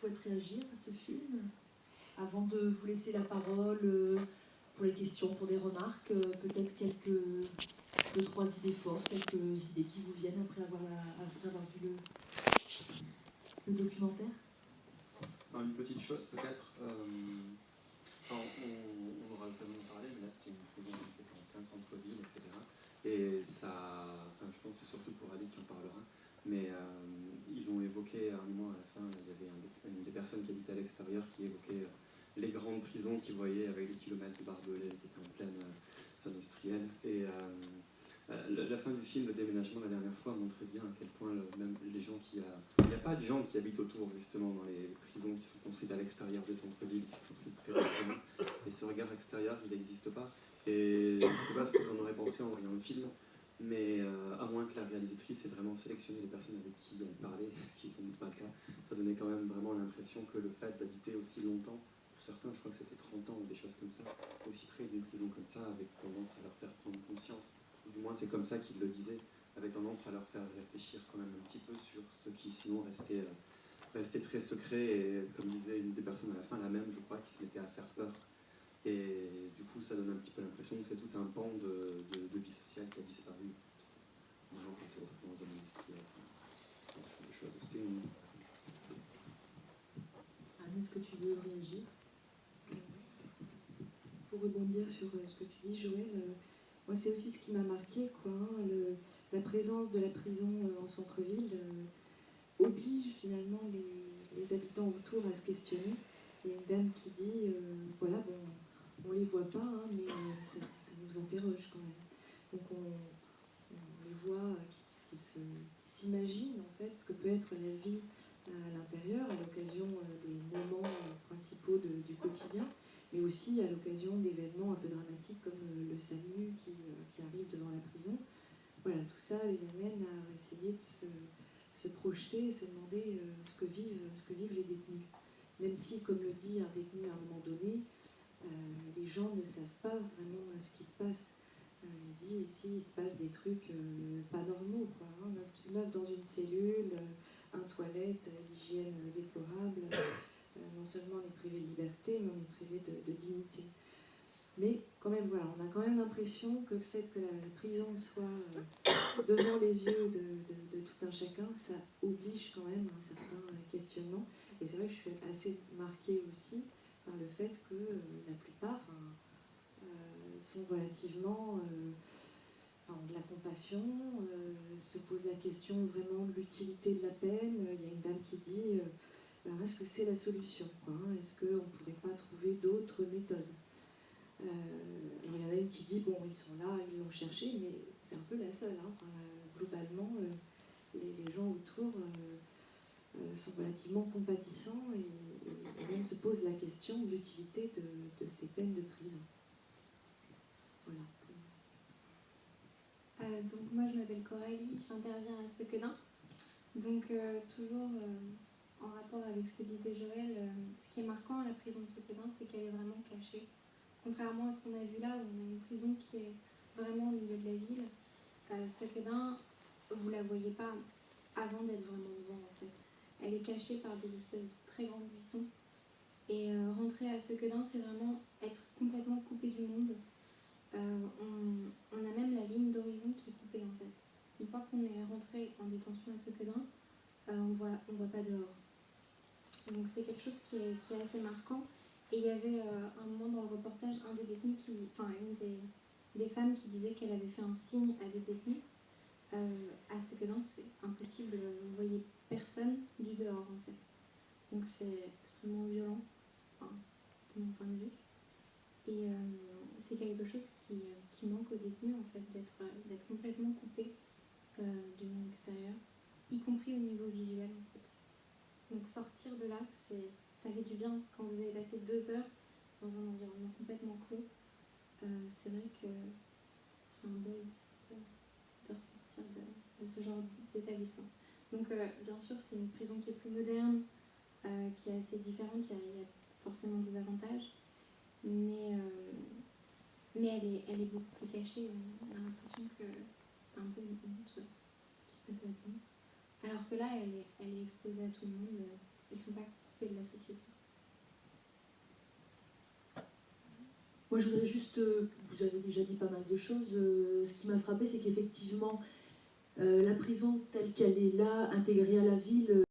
souhaitent réagir à ce film? Avant de vous laisser la parole pour les questions, pour des remarques, peut-être deux, trois idées forces, quelques idées qui vous viennent après avoir vu le documentaire. Alors, une petite chose peut-être, on aura l'occasion de parler, mais là c'était une prison qui était en plein centre-ville, etc. Et ça, enfin, je pense que c'est surtout pour Ali qui en parlera, mais ils ont évoqué à un moment à la fin, il y avait une des personnes qui habitait à l'extérieur qui évoquait les grandes prisons qu'ils voyaient avec des kilomètres de barbelés qui étaient en pleine zone industrielle. Et la fin du film, le déménagement la dernière fois, montrait bien à quel point même les gens il n'y a pas de gens qui habitent autour justement dans les prisons qui sont construites à l'extérieur des centres-villes, qui sont construites très rapidement. Et ce regard extérieur, il n'existe pas. Et je ne sais pas ce que j'en aurais pensé en voyant le film, mais à moins que la réalisatrice ait vraiment sélectionné les personnes avec qui elle parlait, ce qui n'est sans doute pas le cas, ça donnait quand même vraiment l'impression que le fait d'habiter aussi longtemps, pour certains, je crois que c'était 30 ans ou des choses comme ça, aussi près d'une prison comme ça, avait tendance à leur faire prendre conscience, ou du moins c'est comme ça qu'ils le disaient, avait tendance à leur faire réfléchir quand même un petit peu sur ce qui sinon restait très secret, et comme disait une des personnes à la fin, la même je crois, qui se mettait à faire peur. Et du coup ça donne un petit peu l'impression que c'est tout un pan de vie sociale qui a disparu. Les gens qui se retrouvent dans un industriel, des choses. C'était une... Anne, est-ce que tu veux réagir? Pour rebondir sur ce que tu dis, Joël, moi c'est aussi ce qui m'a marqué, quoi, hein, la présence de la prison en centre-ville oblige finalement les habitants autour à se questionner. Il y a une dame qui dit, voilà, bon, on les voit pas, hein, mais ça nous interroge quand même. Donc on les voit qui s'imaginent en fait ce que peut être la vie à l'intérieur, à l'occasion des moments principaux du quotidien, mais aussi à l'occasion d'événements un peu dramatiques comme le SAMU qui arrive devant la prison. Voilà, tout ça les amène à essayer de se projeter et se demander ce que vivent les détenus. Même si, comme le dit un détenu à un moment donné, les gens ne savent pas vraiment ce qui se passe. Il dit ici, il se passe des trucs pas normaux, quoi, hein. 9 dans une cellule, un toilette, l'hygiène déplorable. Non seulement on est privé de liberté, mais on est privé de dignité. Mais quand même, voilà, on a quand même l'impression que le fait que la prison soit devant les yeux de tout un chacun, ça oblige quand même à un certain questionnement. Et c'est vrai que je suis assez marquée aussi par le fait que la plupart sont relativement ont de la compassion, se posent la question vraiment de l'utilité de la peine. Il y a une dame qui dit est-ce que c'est la solution, quoi, hein? Est-ce qu'on ne pourrait pas trouver d'autres méthodes? Il y en a une qui dit bon, ils sont là, ils l'ont cherché, mais c'est un peu la seule, hein. Enfin, globalement, les gens autour sont relativement compatissants et même se posent la question de l'utilité de ces peines de prison. Voilà. Donc moi je m'appelle Coralie, j'interviens à Sequedin. Donc toujours en rapport avec ce que disait Joël, ce qui est marquant à la prison de Sequedin, c'est qu'elle est vraiment cachée. Contrairement à ce qu'on a vu là, où on a une prison qui est vraiment au milieu de la ville, Sequedin, vous la voyez pas avant d'être vraiment devant en fait. Elle est cachée par des espèces de très grands buissons. Et rentrer à Sequedin, c'est vraiment être complètement coupé du monde. On a même la ligne d'horizon qui est coupée en fait. Une fois qu'on est rentré en détention à Sequedin, on voit pas dehors. Donc c'est quelque chose qui est assez marquant. Et il y avait un moment dans le reportage, une des femmes qui disait qu'elle avait fait un signe à des détenus. À Sequedin, c'est impossible, vous voyez personne du dehors en fait. Donc c'est extrêmement violent, enfin, de mon point de vue. Et c'est quelque chose qui manque aux détenus en fait, d'être complètement coupé du monde extérieur, y compris au niveau visuel en fait. Donc sortir de là, ça fait du bien quand vous avez passé 2 heures dans un environnement complètement clos. C'est vrai que c'est un deuil de ressortir de ce genre d'établissement. Donc bien sûr c'est une prison qui est plus moderne, qui est assez différente, il y a forcément des avantages, mais elle est beaucoup plus cachée. On a l'impression que c'est un peu une honte ce qui se passe là-dedans. Alors que là, elle est exposée à tout le monde. Ils ne sont pas et de la société. Moi, je voudrais juste, vous avez déjà dit pas mal de choses, ce qui m'a frappé, c'est qu'effectivement, la prison telle qu'elle est là, intégrée à la ville,